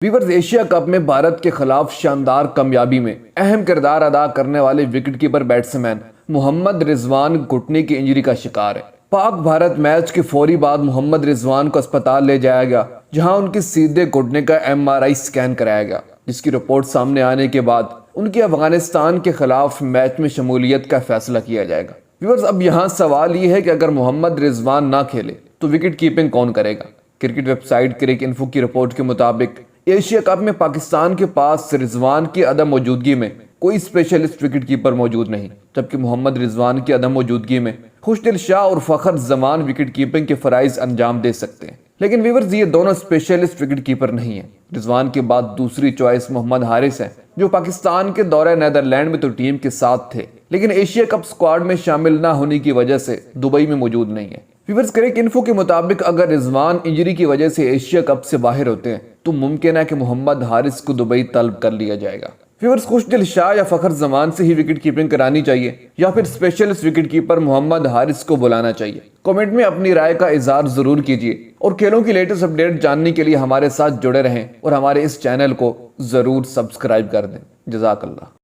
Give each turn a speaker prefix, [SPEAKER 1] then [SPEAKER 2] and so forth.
[SPEAKER 1] Viewers, Asia cup میں بھارت کے خلاف شاندار کامیابی میں اہم کردار ادا کرنے والے وکٹ کیپر بیٹسمین محمد رضوان گھٹنے کی انجری کا شکار ہے۔ پاک بھارت میچ کے فوری بعد محمد رضوان کو اسپتال لے جایا گیا، جہاں ان کے سیدھے گھٹنے کا MRI اسکین کرایا گیا، جس کی رپورٹ سامنے آنے کے بعد ان کی افغانستان کے خلاف میچ میں شمولیت کا فیصلہ کیا جائے گا۔ ویورز، اب یہاں سوال یہ ہے کہ اگر محمد رضوان نہ کھیلے تو وکٹ کیپنگ کون کرے گا؟ کرکٹ ویب سائٹ کرک انفو کی رپورٹ کے مطابق ایشیا کپ میں پاکستان کے پاس رضوان کی عدم موجودگی میں کوئی اسپیشلسٹ وکٹ کیپر موجود نہیں، جبکہ محمد رضوان کی عدم موجودگی میں خوشدل شاہ اور فخر زمان وکٹ کیپنگ کے فرائض انجام دے سکتے ہیں۔ لیکن ویورز، یہ دونوں اسپیشلسٹ وکٹ کیپر نہیں ہیں۔ رضوان کے بعد دوسری چوائس محمد حارث ہے، جو پاکستان کے دورہ نیدرلینڈ میں تو ٹیم کے ساتھ تھے، لیکن ایشیا کپ اسکواڈ میں شامل نہ ہونے کی وجہ سے دبئی میں موجود نہیں ہے۔ ویورز، کریک انفو کے مطابق اگر رضوان انجری کی وجہ سے ایشیا کپ سے باہر ہوتے ہیں تو ممکن ہے کہ محمد حارث کو دبئی طلب کر لیا جائے گا۔ ویورز، خوشدل شاہ یا فخر زمان سے ہی وکٹ کیپنگ کرانی چاہیے یا پھر اسپیشلسٹ وکٹ کیپر محمد حارث کو بلانا چاہیے؟ کمنٹ میں اپنی رائے کا اظہار ضرور کیجیے، اور کھیلوں کی لیٹسٹ اپڈیٹ جاننے کے لیے ہمارے ساتھ جڑے رہیں اور ہمارے اس چینل کو ضرور سبسکرائب کر دیں۔ جزاک اللہ۔